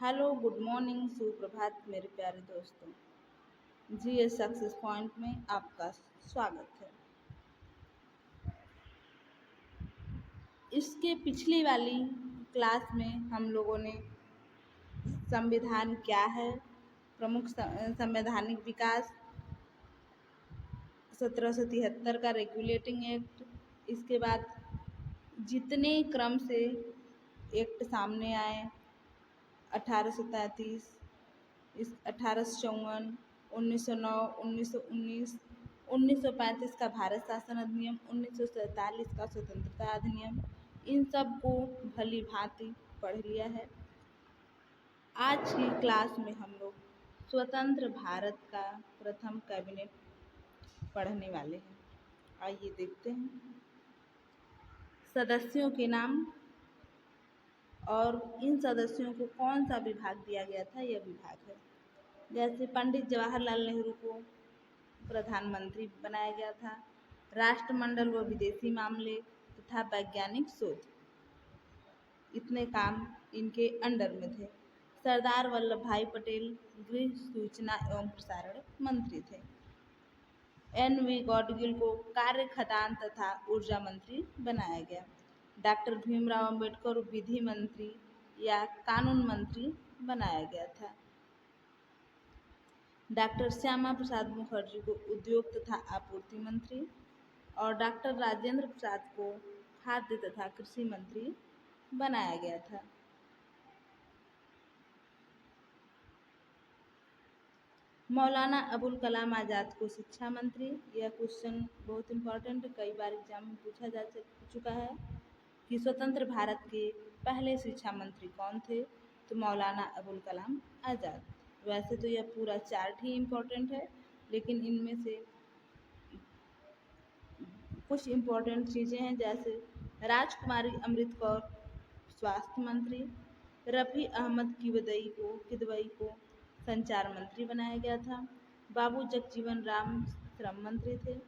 Hello, good morning, सुप्रभात मेरे प्यारे दोस्तों। जीएस सक्सेस पॉइंट में आपका स्वागत है। इसके पिछली वाली क्लास में हम लोगों ने संविधान क्या है, प्रमुख संवैधानिक विकास, 1773 का रेगुलेटिंग एक्ट, इसके बाद जितने क्रम से एक्ट सामने आए, 1833, 1854, 1909, 1919, 1935 का भारत शासन अधिनियम, 1947 का स्वतंत्रता अधिनियम, इन सब को भली भांति पढ़ लिया है। आज की क्लास में हम लोग स्वतंत्र भारत का प्रथम कैबिनेट पढ़ने वाले हैं। आइए देखते हैं। सदस्यों के नाम और इन सदस्यों को कौन सा विभाग दिया गया था, यह विभाग है। जैसे पंडित जवाहरलाल नेहरू को प्रधानमंत्री बनाया गया था। राष्ट्रमंडल व विदेशी मामले तथा वैज्ञानिक शोध, इतने काम इनके अंडर में थे। सरदार वल्लभ भाई पटेल गृह, सूचना एवं प्रसारण मंत्री थे। एन.वी. गॉडगिल को कार्य खदान तथा ऊर्जा मंत्री बनाया गया। डॉक्टर भीमराव अंबेडकर विधि मंत्री या कानून मंत्री बनाया गया था। डॉक्टर श्यामा प्रसाद मुखर्जी को उद्योग तथा आपूर्ति मंत्री और डॉक्टर राजेंद्र प्रसाद को खाद्य तथा कृषि मंत्री बनाया गया था। मौलाना अबुल कलाम आज़ाद को शिक्षा मंत्री, यह क्वेश्चन बहुत इम्पोर्टेंट है, कई बार एग्जाम में पूछा जा चुका है कि स्वतंत्र भारत के पहले शिक्षा मंत्री कौन थे, तो मौलाना अबुल कलाम आज़ाद। वैसे तो यह पूरा चार्ट ही इम्पोर्टेंट है, लेकिन इनमें से कुछ इम्पोर्टेंट चीज़ें हैं, जैसे राजकुमारी अमृत कौर स्वास्थ्य मंत्री, रफ़ी अहमद किदवई को संचार मंत्री बनाया गया था। बाबू जगजीवन राम श्रम मंत्री थे।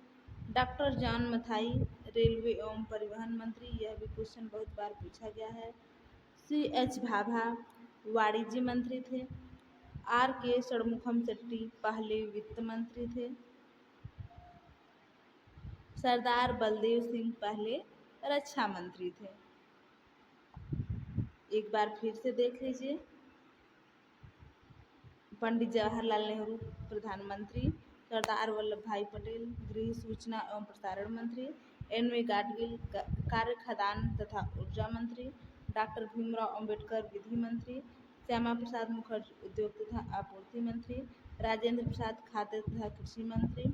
डॉक्टर जॉन मथाई रेलवे एवं परिवहन मंत्री, यह भी क्वेश्चन बहुत बार पूछा गया है। C.H. भाभा वाणिज्य मंत्री थे। R.K. षणमुखम शेट्टी पहले वित्त मंत्री थे। सरदार बलदेव सिंह पहले रक्षा मंत्री थे। एक बार फिर से देख लीजिए। पंडित जवाहरलाल नेहरू प्रधानमंत्री, सरदार वल्लभ भाई पटेल गृह, सूचना एवं प्रसारण मंत्री, एन.वी. गाडगिल कार्य खदान तथा ऊर्जा मंत्री, डॉक्टर भीमराव अंबेडकर विधि मंत्री, श्यामा प्रसाद मुखर्जी उद्योग तथा आपूर्ति मंत्री, राजेंद्र प्रसाद खाद्य तथा कृषि मंत्री,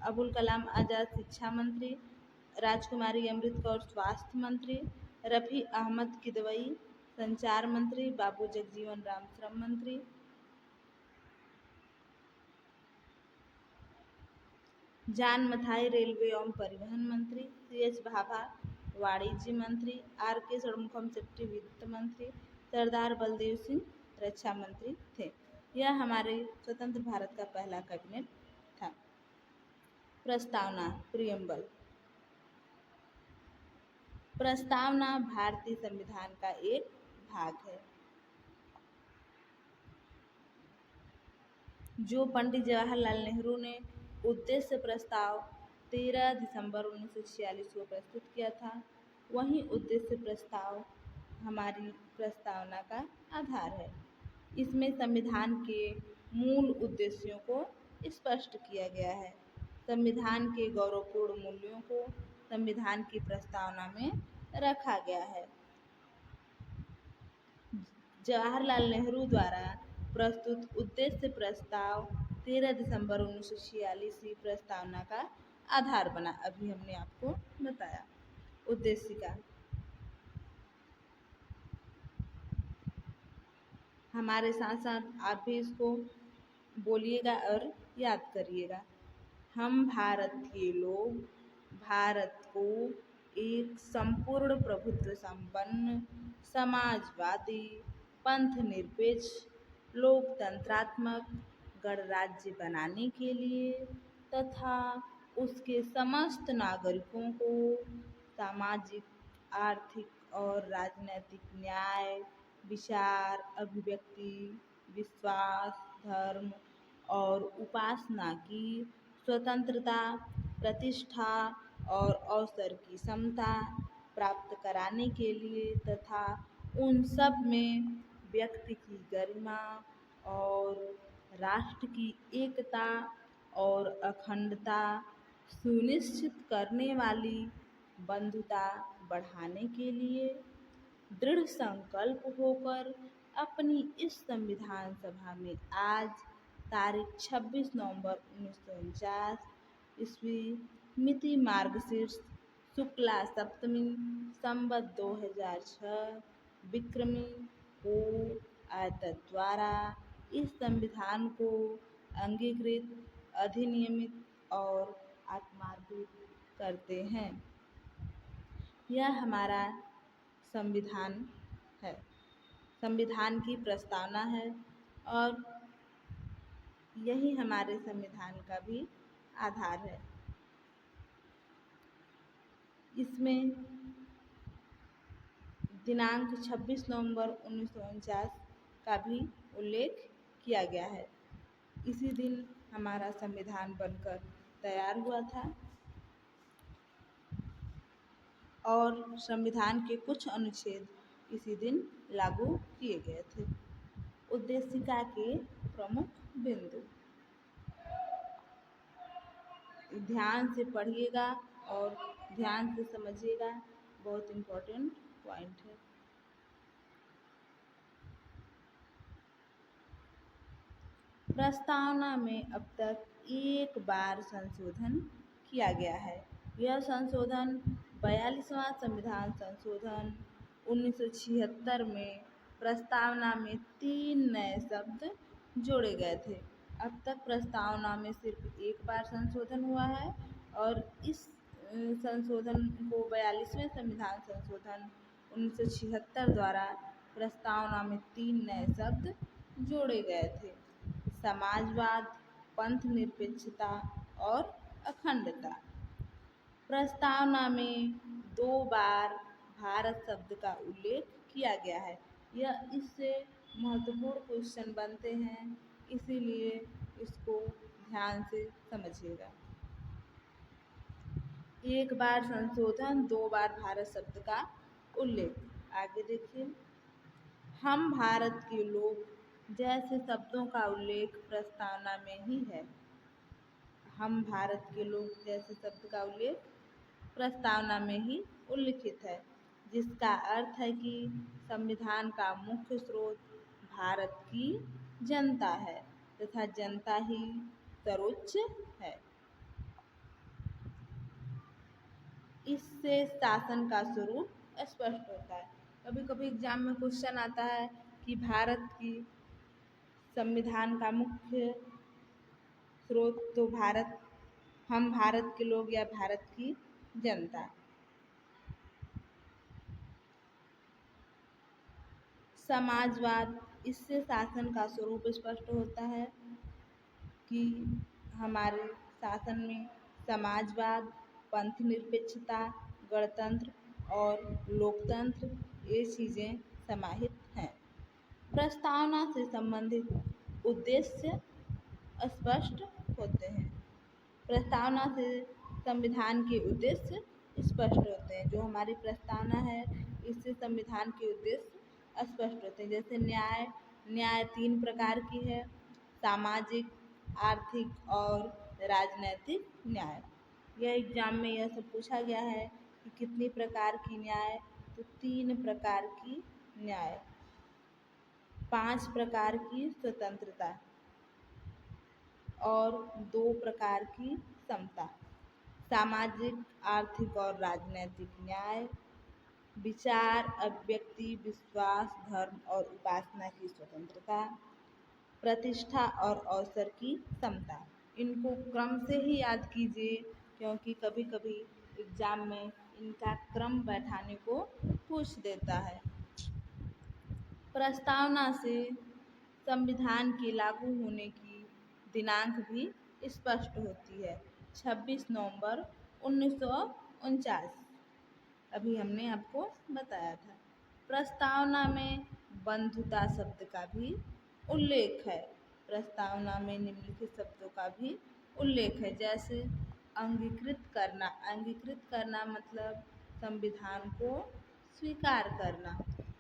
अबुल कलाम आज़ाद शिक्षा मंत्री, राजकुमारी अमृत कौर स्वास्थ्य मंत्री, रफ़ी अहमद किदवई संचार मंत्री, बाबू जगजीवन राम श्रम मंत्री, जॉन मथाई रेलवे एवं परिवहन मंत्री, C.H. भाभा वाणिज्य मंत्री, R.K. षणमुखम शेट्टी वित्त मंत्री, सरदार बलदेव सिंह रक्षा मंत्री थे। यह हमारे स्वतंत्र भारत का पहला कैबिनेट था। प्रस्तावना, प्रियम्बल। प्रस्तावना भारतीय संविधान का एक भाग है जो पंडित जवाहरलाल नेहरू ने उद्देश्य प्रस्ताव 13 दिसंबर 1946 को प्रस्तुत किया था। वहीं उद्देश्य प्रस्ताव हमारी प्रस्तावना का आधार है। इसमें संविधान के मूल उद्देश्यों को स्पष्ट किया गया है। संविधान के गौरवपूर्ण मूल्यों को संविधान की प्रस्तावना में रखा गया है। जवाहरलाल नेहरू द्वारा प्रस्तुत उद्देश्य प्रस्ताव 13 दिसंबर 1946 की प्रस्तावना का आधार बना। अभी हमने आपको बताया उद्देश्य का। हमारे साथ साथ आप भी इसको बोलिएगा और याद करिएगा। हम भारत के लोग भारत को एक संपूर्ण प्रभुत्व संपन्न, समाजवादी, पंथ निरपेक्ष, लोकतंत्रात्मक गणराज्य बनाने के लिए तथा उसके समस्त नागरिकों को सामाजिक, आर्थिक और राजनैतिक न्याय, विचार, अभिव्यक्ति, विश्वास, धर्म और उपासना की स्वतंत्रता, प्रतिष्ठा और अवसर की समता प्राप्त कराने के लिए तथा उन सब में व्यक्ति की गरिमा और राष्ट्र की एकता और अखंडता सुनिश्चित करने वाली बंधुता बढ़ाने के लिए दृढ़ संकल्प होकर अपनी इस संविधान सभा में आज तारीख 26 नवंबर 1949 ईस्वी मिति मार्गशीर्ष शुक्ला सप्तमी संवत 2006 विक्रमी को आयतन द्वारा इस संविधान को अंगीकृत, अधिनियमित और आत्मार्पित करते हैं। यह हमारा संविधान है, संविधान की प्रस्तावना है और यही हमारे संविधान का भी आधार है। इसमें दिनांक 26 नवंबर 1949 का भी उल्लेख किया गया है। इसी दिन हमारा संविधान बनकर तैयार हुआ था और संविधान के कुछ अनुच्छेद इसी दिन लागू किए गए थे। उद्देशिका के प्रमुख बिंदु ध्यान से पढ़िएगा और ध्यान से समझिएगा, बहुत इम्पोर्टेंट पॉइंट है। प्रस्तावना में अब तक एक बार संशोधन किया गया है। यह संशोधन 42वां संविधान संशोधन 1976 में प्रस्तावना में 3 नए शब्द जोड़े गए थे। अब तक प्रस्तावना में सिर्फ एक बार संशोधन हुआ है और इस संशोधन को 42वें संविधान संशोधन 1976 द्वारा प्रस्तावना में 3 नए शब्द जोड़े गए थे: समाजवाद, पंथ निरपेक्षता और अखंडता। प्रस्तावना में 2 बार भारत शब्द का उल्लेख किया गया है। यह इससे महत्वपूर्ण क्वेश्चन बनते हैं, इसीलिए इसको ध्यान से समझिएगा। एक बार संशोधन, 2 बार भारत शब्द का उल्लेख। आगे देखिए, हम भारत के लोग जैसे शब्दों का उल्लेख प्रस्तावना में ही है। हम भारत के लोग जैसे शब्द का उल्लेख प्रस्तावना में ही उल्लिखित है, जिसका अर्थ है कि संविधान का मुख्य स्रोत भारत की जनता है तथा जनता ही सर्वोच्च है। इससे शासन का स्वरूप स्पष्ट होता है। कभी कभी एग्जाम में क्वेश्चन आता है कि भारत की संविधान का मुख्य स्रोत तो हम भारत के लोग या भारत की जनता। समाजवाद, इससे शासन का स्वरूप स्पष्ट होता है कि हमारे शासन में समाजवाद, पंथ निरपेक्षता, गणतंत्र और लोकतंत्र ये चीज़ें समाहित हैं। प्रस्तावना से संबंधित उद्देश्य स्पष्ट होते हैं। प्रस्तावना से संविधान के उद्देश्य स्पष्ट होते हैं। जो हमारी प्रस्तावना है, इससे संविधान के उद्देश्य स्पष्ट होते हैं। जैसे न्याय 3 प्रकार की है: सामाजिक, आर्थिक और राजनैतिक न्याय। यह एग्जाम में यह सब पूछा गया है कि कितनी प्रकार की न्याय, तो 3 प्रकार की न्याय, 5 प्रकार की स्वतंत्रता और 2 प्रकार की समता। सामाजिक, आर्थिक और राजनैतिक न्याय, विचार, अभिव्यक्ति, विश्वास, धर्म और उपासना की स्वतंत्रता, प्रतिष्ठा और अवसर की समता। इनको क्रम से ही याद कीजिए, क्योंकि कभी कभी एग्जाम में इनका क्रम बैठाने को पूछ देता है। प्रस्तावना से संविधान के लागू होने की दिनांक भी स्पष्ट होती है: 26 नवंबर 1949। अभी हमने आपको बताया था। प्रस्तावना में बंधुता शब्द का भी उल्लेख है। प्रस्तावना में निम्नलिखित शब्दों का भी उल्लेख है, जैसे अंगीकृत करना मतलब संविधान को स्वीकार करना।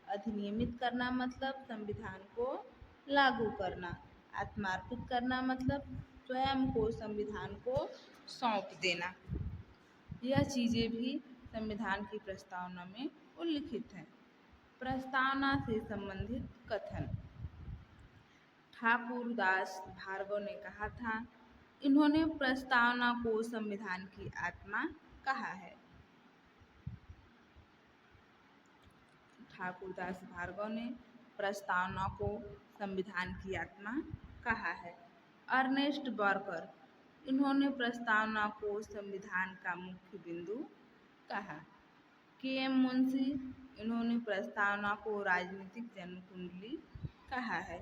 अधिनियमित करना मतलब संविधान को लागू करना। आत्मार्पित करना मतलब स्वयं को संविधान को सौंप देना। यह चीज़ें भी संविधान की प्रस्तावना में उल्लिखित हैं। प्रस्तावना से संबंधित कथन। ठाकुर दास भार्गव ने कहा था, इन्होंने प्रस्तावना को संविधान की आत्मा कहा है। ठाकुर दास भार्गव ने प्रस्तावना को संविधान की आत्मा कहा है। अर्नेस्ट बर्कर, इन्होंने प्रस्तावना को संविधान का मुख्य बिंदु कहा। के.एम. मुंशी, इन्होंने प्रस्तावना को राजनीतिक जन्म कुंडली कहा है।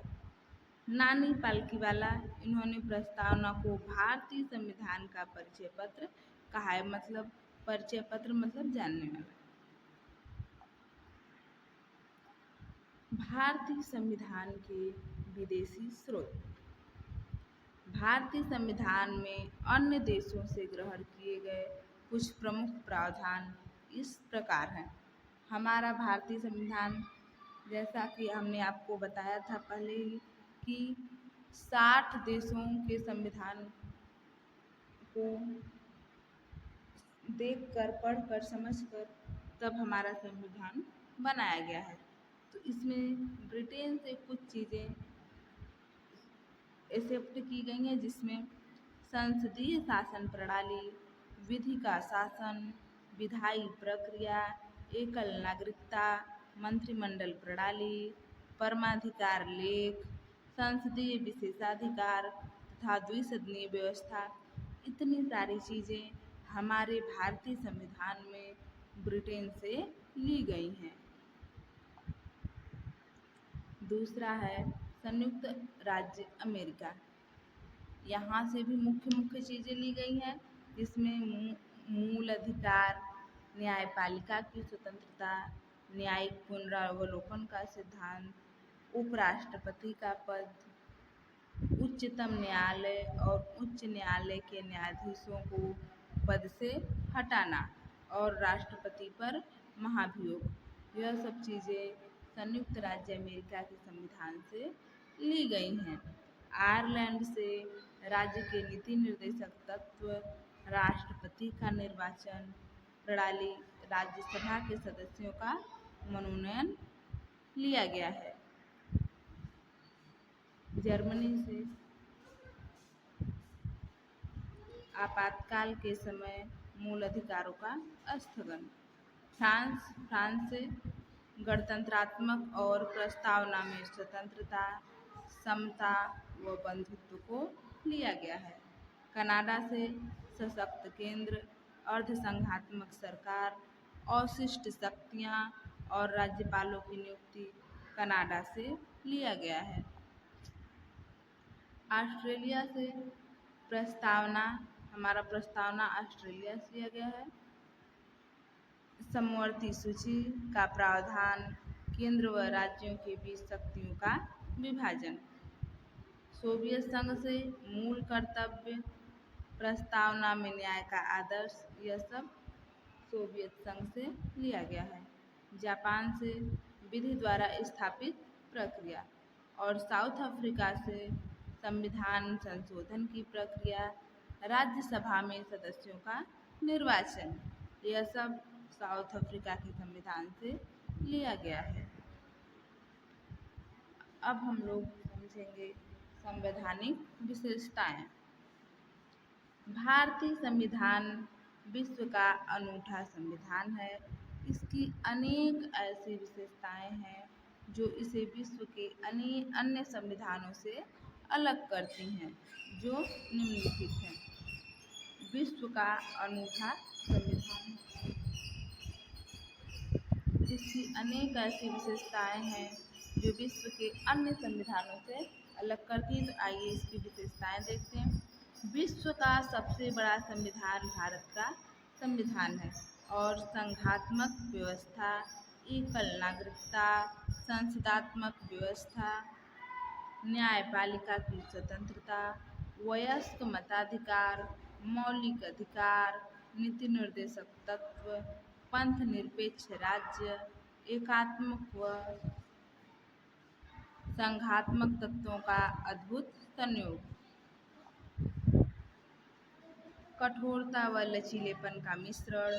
नानी पालकीवाला, इन्होंने प्रस्तावना को भारतीय संविधान का परिचय पत्र कहा है। मतलब परिचय पत्र मतलब जानने वाला। भारतीय संविधान के विदेशी स्रोत। भारतीय संविधान में अन्य देशों से ग्रहण किए गए कुछ प्रमुख प्रावधान इस प्रकार हैं। हमारा भारतीय संविधान, जैसा कि हमने आपको बताया था पहले ही, कि 60 देशों के संविधान को देखकर, पढ़कर, समझकर तब हमारा संविधान बनाया गया है। तो इसमें ब्रिटेन से कुछ चीज़ें एक्सेप्ट की गई हैं, जिसमें संसदीय शासन प्रणाली, विधि का शासन, विधायी प्रक्रिया, एकल नागरिकता, मंत्रिमंडल प्रणाली, परमाधिकार लेख, संसदीय विशेषाधिकार तथा द्विसदनीय व्यवस्था, इतनी सारी चीज़ें हमारे भारतीय संविधान में ब्रिटेन से ली गई हैं। दूसरा है संयुक्त राज्य अमेरिका। यहाँ से भी मुख्य चीज़ें ली गई हैं, जिसमें मूल अधिकार, न्यायपालिका की स्वतंत्रता, न्यायिक पुनरावलोकन का सिद्धांत, उपराष्ट्रपति का पद, उच्चतम न्यायालय और उच्च न्यायालय के न्यायाधीशों को पद से हटाना और राष्ट्रपति पर महाभियोग। यह सब चीज़ें संयुक्त राज्य अमेरिका के संविधान से ली गई हैं। आयरलैंड से राज्य के नीति निर्देशक तत्व, राष्ट्रपति का निर्वाचन प्रणाली, राज्यसभा के सदस्यों का मनोनयन लिया गया है। जर्मनी से आपातकाल के समय मूल अधिकारों का स्थगन। फ्रांस से गणतंत्रात्मक और प्रस्तावना में स्वतंत्रता, समता व बंधुत्व को लिया गया है। कनाडा से सशक्त केंद्र, अर्धसंघात्मक सरकार, अवशिष्ट शक्तियाँ और राज्यपालों की नियुक्ति कनाडा से लिया गया है। ऑस्ट्रेलिया से प्रस्तावना, हमारा प्रस्तावना ऑस्ट्रेलिया से लिया गया है। समवर्ती सूची का प्रावधान, केंद्र व राज्यों के बीच शक्तियों का विभाजन। सोवियत संघ से मूल कर्तव्य, प्रस्तावना में न्याय का आदर्श, यह सब सोवियत संघ से लिया गया है। जापान से विधि द्वारा स्थापित प्रक्रिया और साउथ अफ्रीका से संविधान संशोधन की प्रक्रिया, राज्यसभा में सदस्यों का निर्वाचन, यह सब साउथ अफ्रीका के संविधान से लिया गया है। अब हम लोग समझेंगे संवैधानिक विशेषताएं। भारतीय संविधान विश्व का अनूठा संविधान है। इसकी अनेक ऐसी विशेषताएं हैं जो इसे विश्व के अन्य संविधानों से अलग करती हैं, जो निम्नलिखित हैं। विश्व का अनूठा संविधान, इसकी अनेक ऐसी विशेषताएं हैं जो विश्व के अन्य संविधानों से अलग करती हैं। तो आइए इसकी विशेषताएं देखते हैं। विश्व का सबसे बड़ा संविधान भारत का संविधान है और संघात्मक व्यवस्था, एकल नागरिकता, संसदात्मक व्यवस्था, न्यायपालिका की स्वतंत्रता, वयस्क मताधिकार, मौलिक अधिकार, नीति निर्देशक तत्व, पंथ निरपेक्ष राज्य, एकात्मक व संघात्मक तत्वों का अद्भुत संयोग, कठोरता व लचीलेपन का मिश्रण,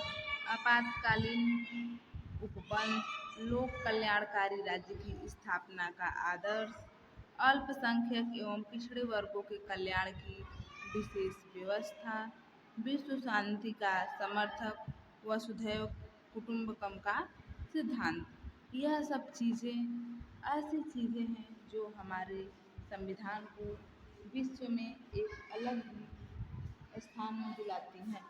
आपातकालीन उपबंध, लोक कल्याणकारी राज्य की स्थापना का आदर्श, अल्पसंख्यक एवं पिछड़े वर्गों के कल्याण की विशेष व्यवस्था, विश्व शांति का समर्थक, वसुधैव कुटुंबकम का सिद्धांत। यह सब चीज़ें ऐसी चीज़ें हैं जो हमारे संविधान को विश्व में एक अलग ही स्थान में दिलाती हैं।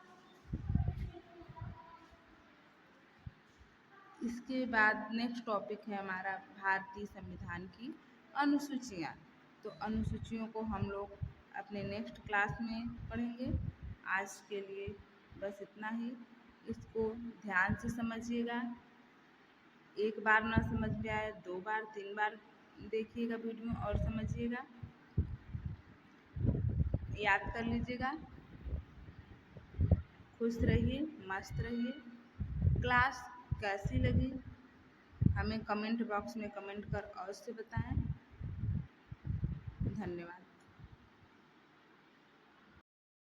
इसके बाद नेक्स्ट टॉपिक है हमारा भारतीय संविधान की अनुसूचियाँ। तो अनुसूचियों को हम लोग अपने नेक्स्ट क्लास में पढ़ेंगे। आज के लिए बस इतना ही। इसको ध्यान से समझिएगा। एक बार ना समझ में आए 2 बार 3 बार देखिएगा वीडियो और समझिएगा, याद कर लीजिएगा। खुश रहिए, मस्त रहिए। क्लास कैसी लगी हमें कमेंट बॉक्स में कमेंट कर अवश्य बताएं। धन्यवाद।